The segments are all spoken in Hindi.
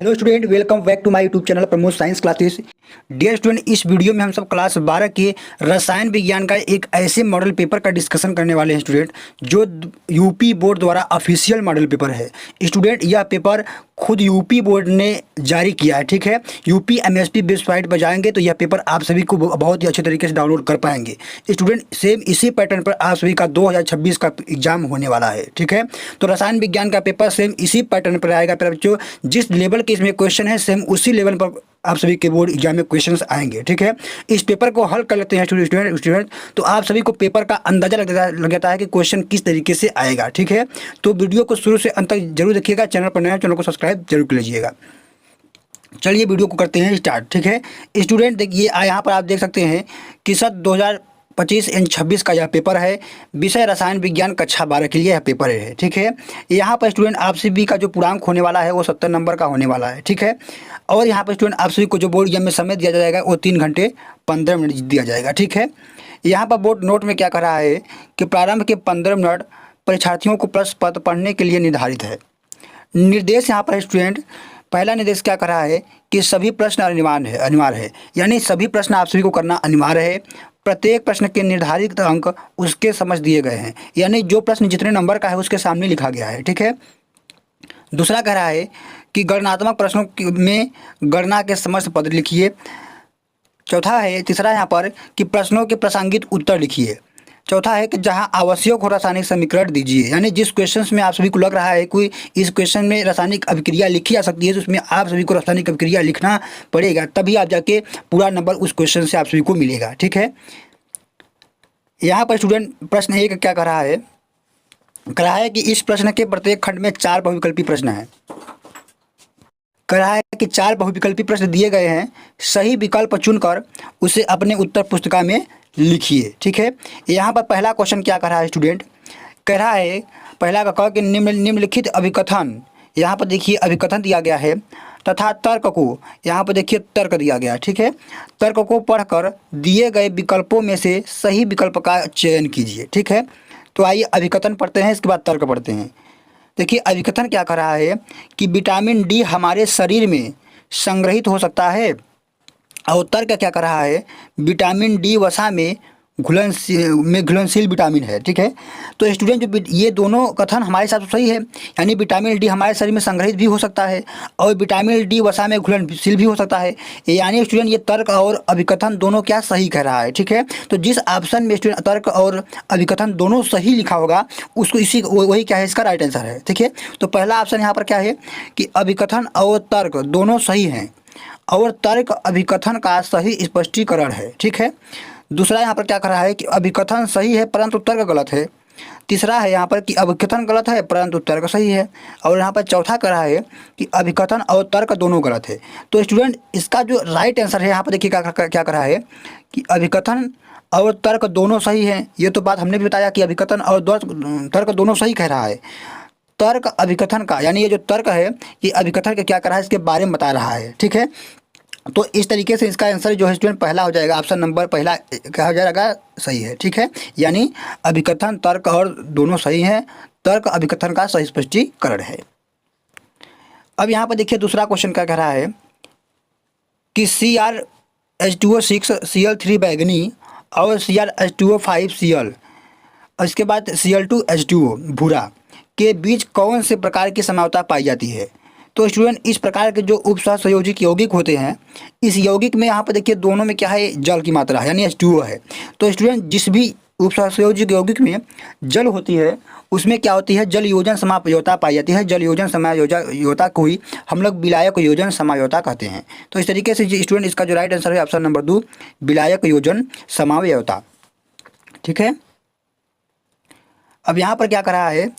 Hello student, welcome back to my YouTube channel Pramod science classes. Dear student, इस वीडियो में हम सब क्लास 12 के रसायन विज्ञान का एक ऐसे मॉडल पेपर का डिस्कशन करने वाले हैं स्टूडेंट, जो यूपी बोर्ड द्वारा ऑफिशियल मॉडल पेपर है। स्टूडेंट, यह पेपर खुद यूपी बोर्ड ने जारी किया है। ठीक है, यूपी एमएसपी वेबसाइट पर जाएंगे तो यह पेपर आप सभी को बहुत ही अच्छे तरीके से डाउनलोड कर पाएंगे। स्टूडेंट, सेम इसी पैटर्न पर आप सभी का 2026 का एग्जाम होने वाला है। ठीक है, तो रसायन विज्ञान का पेपर सेम इसी पैटर्न पर आएगा। पर बच्चों, जिस लेवल के इसमें क्वेश्चन है सेम उसी लेवल पर आप सभी के बोर्ड एग्जाम में क्वेश्चंस आएंगे। ठीक है, इस पेपर को हल कर लेते हैं स्टूडेंट, तो आप सभी को पेपर का अंदाजा लग जाता है कि क्वेश्चन किस तरीके से आएगा। ठीक है, तो वीडियो को शुरू से अंत तक जरूर देखिएगा। चैनल पर नया, चैनल को सब्सक्राइब जरूर कर लीजिएगा। चलिए वीडियो को करते हैं स्टार्ट। ठीक है स्टूडेंट, देखिए यहाँ पर आप देख सकते हैं कि सत्र 2025 एंड 26 का यह पेपर है। विषय रसायन विज्ञान कक्षा 12 के लिए यह पेपर है। ठीक है, यहाँ पर स्टूडेंट आप सभी का जो पूर्णांक होने वाला है वो 70 नंबर का होने वाला है। ठीक है, और यहाँ पर स्टूडेंट आप सभी को जो बोर्ड एग्जाम में समय दिया जाएगा वो 3 घंटे 15 मिनट दिया जाएगा। ठीक है, यहाँ पर बोर्ड नोट में क्या कर रहा है कि प्रारंभ के 15 मिनट परीक्षार्थियों को प्रश्न पत्र पढ़ने के लिए निर्धारित है। निर्देश यहाँ पर स्टूडेंट, पहला निर्देश क्या कर रहा है कि सभी प्रश्न अनिवार्य है, यानी सभी प्रश्न आप सभी को करना अनिवार्य है। प्रत्येक प्रश्न के निर्धारित अंक उसके समझ दिए गए हैं, यानी जो प्रश्न जितने नंबर का है उसके सामने लिखा गया है। ठीक है, दूसरा कह रहा है कि गणनात्मक प्रश्नों में गणना के समस्त पद लिखिए। चौथा है, तीसरा यहाँ पर कि प्रश्नों के प्रासंगिक उत्तर लिखिए। चौथा है कि जहां आवश्यक हो रासायनिक समीकरण दीजिए, यानी जिस क्वेश्चन में आप सभी को लग रहा है कोई इस क्वेश्चन में रासायनिक अभिक्रिया लिखी जा सकती है तो उसमें आप सभी को रासायनिक अभिक्रिया लिखना पड़ेगा, तभी आप जाके पूरा नंबर उस क्वेश्चन से आप सभी को मिलेगा। ठीक है, यहाँ पर स्टूडेंट प्रश्न एक क्या कर रहा है कि इस प्रश्न के प्रत्येक खंड में 4 बहुविकल्पी प्रश्न हैं। कह रहा है कि 4 बहुविकल्पी प्रश्न दिए गए हैं, सही विकल्प चुनकर उसे अपने उत्तर पुस्तिका में लिखिए। ठीक है, यहाँ पर पहला क्वेश्चन क्या कर रहा है स्टूडेंट, कह रहा है पहला का कह कि निम्नलिखित अभिकथन, यहाँ पर देखिए अभिकथन दिया गया है, तथा तर्क को, यहाँ पर देखिए तर्क दिया गया है। ठीक है, तर्क को पढ़कर दिए गए विकल्पों में से सही विकल्प का चयन कीजिए। ठीक है, तो आइए अभिकथन पढ़ते हैं, इसके बाद तर्क पढ़ते हैं। देखिए अभिकथन क्या कर रहा है कि विटामिन डी हमारे शरीर में संग्रहित हो सकता है, और तर्क क्या कर रहा है विटामिन डी वसा में घुलनशील विटामिन है। ठीक है, तो स्टूडेंट जो ये दोनों कथन हमारे हिसाब से सही है, यानी विटामिन डी हमारे शरीर में संग्रहित भी हो सकता है और विटामिन डी वसा में घुलनशील भी हो सकता है, यानी स्टूडेंट ये तर्क और अभिकथन दोनों क्या सही कह रहा है। ठीक है, तो जिस ऑप्शन में स्टूडेंट तर्क और अभिकथन दोनों सही लिखा होगा उसको वही क्या है, इसका राइट आंसर है। ठीक है, तो पहला ऑप्शन यहाँ पर क्या है कि अभिकथन और तर्क दोनों सही हैं, और तर्क अभिकथन का सही स्पष्टीकरण है। ठीक है, दूसरा यहाँ पर क्या कर रहा है कि अभिकथन सही है परंतु तर्क गलत है। तीसरा है यहाँ पर कि अभिकथन गलत है परंतु तर्क सही है, और यहाँ पर चौथा कर रहा है कि अभिकथन और तर्क दोनों गलत है। तो स्टूडेंट इसका जो राइट आंसर है यहाँ पर देखिए क्या कर रहा है कि अभिकथन और तर्क दोनों सही हैं। ये तो बात हमने भी बताया कि अभिकथन और तर्क दोनों सही कह रहा है। तर्क अभिकथन का, यानी ये जो तर्क है ये अभिकथन का क्या कर रहा है इसके बारे में बता रहा है। ठीक है, तो इस तरीके से इसका आंसर जो है स्टूडेंट पहला हो जाएगा, ऑप्शन नंबर पहला क्या हो जाएगा, सही है। ठीक है, यानी अभिकथन तर्क और दोनों सही हैं, तर्क अभिकथन का सही स्पष्टीकरण है। अब यहाँ पर देखिए दूसरा क्वेश्चन क्या कह रहा है कि CrH2O6 Cl3 बैंगनी और CrH2O5 Cl और इसके बाद Cl2H2O भूरा के बीच कौन से प्रकार की समझौता पाई जाती है। तो स्टूडेंट इस प्रकार के जो उपसहसंयोजक यौगिक होते हैं, इस यौगिक में यहाँ पर देखिए दोनों में क्या है, जल की मात्रा है, यानी H2O है। तो स्टूडेंट जिस भी उपसहसंयोजक यौगिक में जल होती है उसमें क्या होती है, जल योजन समायोजकता पाई जाती है। जल योजन समायोजकता को ही हम लोग विलायक योजन समायोजकता कहते हैं। तो इस तरीके से स्टूडेंट इसका जो राइट आंसर है ऑप्शन नंबर 2 विलायक योजन समायोजकता। ठीक है, अब यहाँ पर क्या कर रहा है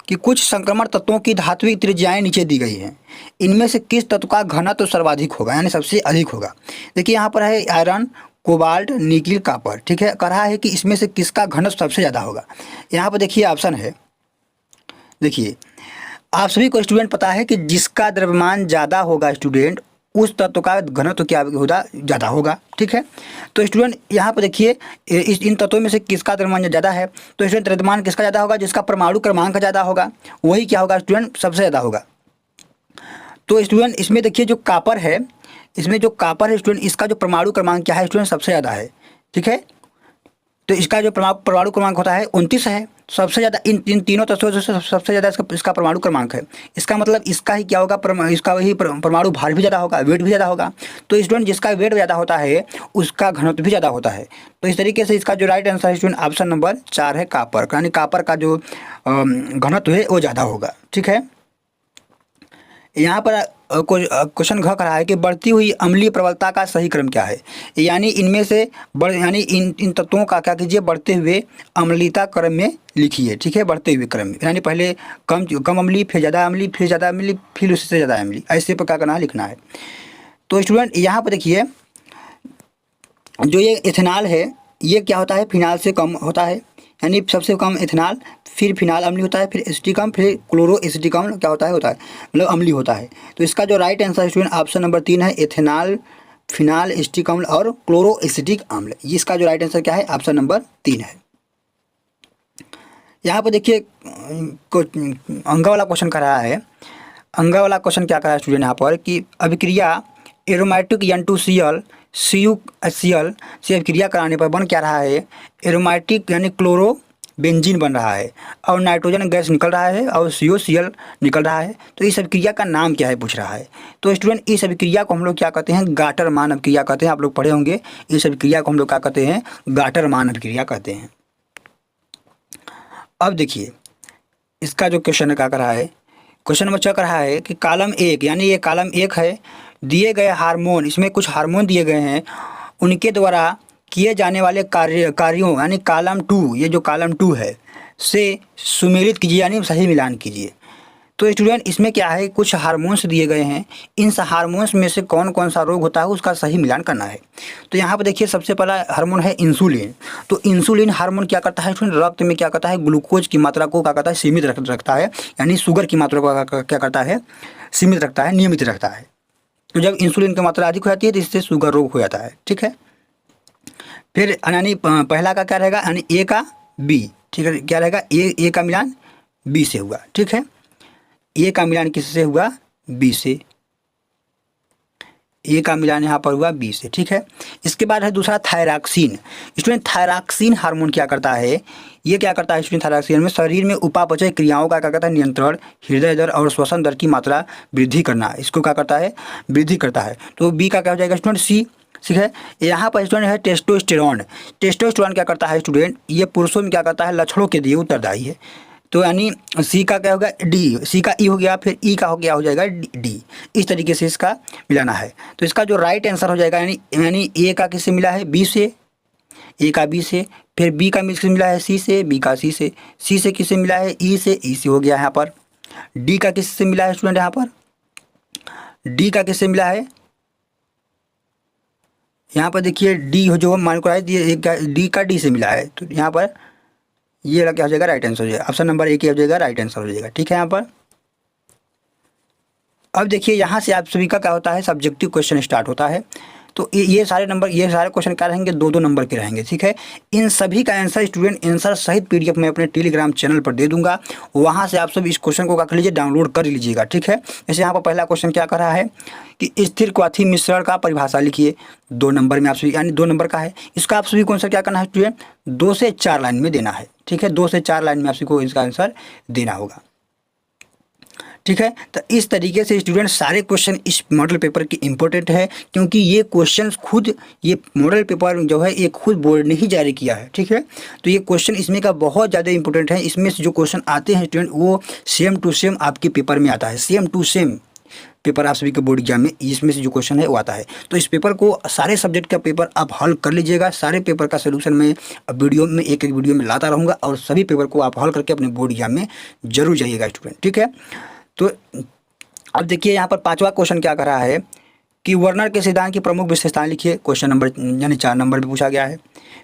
कि कुछ संक्रमण तत्वों की धात्विक त्रिज्याएं नीचे दी गई हैं, इनमें से किस तत्व का घनत्व तो सर्वाधिक होगा, यानी सबसे अधिक होगा। देखिए यहाँ पर है आयरन, कोबाल्ट, निकिल, कॉपर। ठीक है, कह रहा है कि इसमें से किसका घनत्व सबसे ज़्यादा होगा। यहाँ पर देखिए ऑप्शन है, देखिए आप सभी को स्टूडेंट पता है कि जिसका द्रव्यमान ज़्यादा होगा स्टूडेंट उस तत्व का घनत्व क्या होगा, ज़्यादा होगा। ठीक है, तो स्टूडेंट यहाँ पर देखिए इन तत्वों में से किसका द्रव्यमान ज़्यादा है, तो स्टूडेंट द्रव्यमान किसका ज़्यादा होगा, जिसका परमाणु क्रमांक ज़्यादा होगा वही क्या होगा स्टूडेंट, सबसे ज़्यादा होगा। तो स्टूडेंट इसमें देखिए जो कॉपर है, इसमें जो कॉपर है स्टूडेंट, इसका जो परमाणु क्रमांक क्या है स्टूडेंट, सबसे ज़्यादा है। ठीक है, तो इसका जो परमाणु क्रमांक होता है 29 है, सबसे ज़्यादा इन तीनों तत्वों से सबसे ज़्यादा इसका परमाणु क्रमांक है। इसका मतलब इसका ही क्या होगा, इसका वही परमाणु भार भी ज़्यादा होगा, वेट भी ज़्यादा होगा। तो स्टूडेंट जिसका वेट ज़्यादा होता है उसका घनत्व भी ज़्यादा होता है। तो इस तरीके से इसका जो राइट आंसर है स्टूडेंट ऑप्शन नंबर 4 है कॉपर, यानी कॉपर का जो घनत्व है वो ज़्यादा होगा। ठीक है, यहाँ पर क्वेश्चन घ रहा है कि बढ़ती हुई अम्लीय प्रबलता का सही क्रम क्या है, यानी इनमें से यानी इन तत्वों का क्या कीजिए, बढ़ते हुए अम्लीयता क्रम में लिखिए। ठीक है, बढ़ते हुए क्रम में, यानी पहले कम अम्लीय, फिर ज़्यादा अम्लीय, फिर ज़्यादा अम्लीय, फिर उससे ज़्यादा अम्लीय, ऐसे पर क्या करना है, लिखना है। तो स्टूडेंट यहाँ पर देखिए जो ये इथेनॉल है ये क्या होता है, फिनाल से कम होता है, यानी सबसे कम इथेनॉल, फिर फिनाल अम्लीय होता है, फिर एसिटिक अम्ल, फिर क्लोरो एसिटिक अम्ल क्या होता है मतलब अम्लीय होता है। तो इसका जो right answer student option number 3 है, इथेनॉल, फिनाल एसिटिक अम्ल और क्लोरो एसिटिक अम्ल। इसका जो राइट आंसर क्या है, ऑप्शन नंबर 3 है। यहाँ पर देखिए अंगा वाला क्वेश्चन कर रहा है। अंगा वाला क्वेश्चन क्या कर रहा है स्टूडेंट यहाँ पर कि अभिक्रिया एरोमेटिक N2Cl CuCl से अभिक्रिया कराने पर बन क्या रहा है, एरोमेटिक यानी क्लोरो बेंजीन बन रहा है और नाइट्रोजन गैस निकल रहा है और CuCl निकल रहा है। तो इस अभिक्रिया का नाम क्या है पूछ रहा है। तो स्टूडेंट इस अभिक्रिया को हम लोग क्या कहते हैं, गाटरमान अभिक्रिया कहते हैं। आप लोग पढ़े होंगे, इस अभिक्रिया को हम लोग क्या कहते हैं, गाटरमान अभिक्रिया कहते हैं। अब देखिए इसका जो क्वेश्चन क्या कर रहा है, क्वेश्चन नंबर 6 कर रहा है कि कॉलम 1 यानी ये कॉलम 1 है, दिए गए हार्मोन, इसमें कुछ हार्मोन दिए गए हैं, उनके द्वारा किए जाने वाले कार्यों यानी कॉलम 2, ये जो कॉलम 2 है से सुमेलित कीजिए यानी सही मिलान कीजिए। तो स्टूडेंट इसमें क्या है, कुछ हार्मोन्स दिए गए हैं, इन हार्मोन्स में से कौन कौन सा रोग होता है उसका सही मिलान करना है। तो यहाँ पर देखिए सबसे पहला हार्मोन है इंसुलिन। तो इंसुलिन हार्मोन क्या करता है स्टूडेंट, रक्त में क्या करता है, ग्लूकोज की मात्रा को क्या करता है, सीमित रखता है, यानी शुगर की मात्रा को क्या करता है, सीमित रखता है, नियमित रखता है। तो जब इंसुलिन की मात्रा अधिक हो जाती है तो इससे शुगर रोग हो जाता है। ठीक है, फिर यानी पहला का क्या रहेगा, यानी ए का बी। ठीक है, क्या रहेगा, ए का मिलान बी से हुआ। ठीक है, ए का मिलान किससे हुआ, बी से, ए का मिलान यहाँ पर हुआ बी से। ठीक है, इसके बाद है दूसरा थायरॉक्सिन। स्टूडेंट थायरॉक्सिन हार्मोन क्या करता है, ये क्या करता है स्टूडेंट, थायरॉक्सिन में शरीर में उपापचय क्रियाओं का क्या करता है, नियंत्रण, हृदय दर और श्वसन दर की मात्रा वृद्धि करना, इसको क्या करता है, वृद्धि करता है। तो बी का क्या हो जाएगा स्टूडेंट, सी। ठीक है, यहाँ पर स्टूडेंट है टेस्टोस्टेरॉन। टेस्टोस्टेरॉन क्या करता है स्टूडेंट, ये पुरुषों में क्या करता है, लक्षणों के लिए उत्तरदायी है। तो यानी सी का क्या होगा, डी, सी का ई हो गया, फिर ई का हो गया, हो जाएगा डी। इस तरीके से इसका मिलाना है। तो इसका जो राइट आंसर हो जाएगा, यानी ए का किससे मिला है, बी से, ए का बी से, फिर बी का किससे मिला है, सी से, बी का सी से किससे मिला है, ई से हो गया यहाँ पर। डी का किससे मिला है स्टूडेंट, यहाँ पर डी का किससे मिला है, यहाँ पर देखिए डी जो मान को डी का डी से मिला है। तो यहाँ पर ये क्या हो जाएगा, राइट आंसर हो जाएगा, ऑप्शन नंबर 1 हो जाएगा, राइट आंसर हो जाएगा। ठीक है, यहाँ पर अब देखिए यहाँ से आप सभी का क्या होता है, सब्जेक्टिव क्वेश्चन स्टार्ट होता है। तो ये सारे क्वेश्चन क्या रहेंगे, 2-2 नंबर के रहेंगे। ठीक है, इन सभी का आंसर स्टूडेंट आंसर सहित PDF मैं अपने टेलीग्राम चैनल पर दे दूंगा, वहाँ से आप सब इस क्वेश्चन को क्या कर लीजिए, डाउनलोड कर लीजिएगा। ठीक है, जैसे यहाँ पर पहला क्वेश्चन क्या कर रहा है कि स्थिर क्वाथी मिश्रण का परिभाषा लिखिए, 2 नंबर में आप सभी, यानी 2 नंबर का है। इसका आप सभी को आंसर क्या करना है स्टूडेंट, 2 से 4 लाइन में देना है। ठीक है, 2 से 4 लाइन में आप सभी को इसका आंसर देना होगा। ठीक है, तो इस तरीके से स्टूडेंट सारे क्वेश्चन इस मॉडल पेपर के इम्पोर्टेंट है, क्योंकि ये क्वेश्चन खुद, ये मॉडल पेपर जो है ये खुद बोर्ड ने ही जारी किया है। ठीक है, तो ये क्वेश्चन इसमें का बहुत ज़्यादा इंपॉर्टेंट है। इसमें से जो क्वेश्चन आते हैं स्टूडेंट वो सेम टू सेम आपके पेपर में आता है, सेम टू सेम पेपर आप सभी के बोर्ड एग्जाम में इसमें से जो क्वेश्चन है वो आता है। तो इस पेपर को, सारे सब्जेक्ट का पेपर आप हल कर लीजिएगा। सारे पेपर का सोल्यूशन मैं वीडियो में एक वीडियो में लाता रहूँगा और सभी पेपर को आप हल करके अपने बोर्ड एग्जाम में जरूर जाइएगा स्टूडेंट। ठीक है, तो अब देखिए यहाँ पर 5वां क्वेश्चन क्या कर रहा है कि वर्नर के सिद्धांत की प्रमुख विशेषताएं लिखिए। क्वेश्चन नंबर यानी 4 नंबर पे पूछा गया है।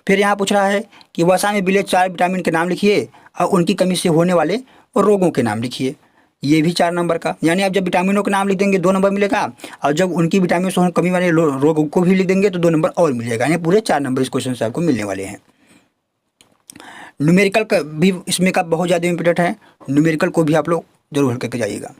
फिर यहाँ पूछ रहा है कि वसा में मिले 4 विटामिन के नाम लिखिए और उनकी कमी से होने वाले रोगों के नाम लिखिए। ये भी 4 नंबर का, यानी आप जब विटामिनों के नाम लिख देंगे 2 नंबर मिलेगा, और जब उनकी विटामिन से कमी वाले रोगों को भी लिख देंगे तो 2 नंबर और मिलेगा, यानी पूरे 4 नंबर इस क्वेश्चन से आपको मिलने वाले हैं। न्यूमेरिकल का भी इसमें का बहुत ज़्यादा इंपॉर्टेंट है, न्यूमेरिकल को भी आप लोग जरूर हल करके जाइएगा।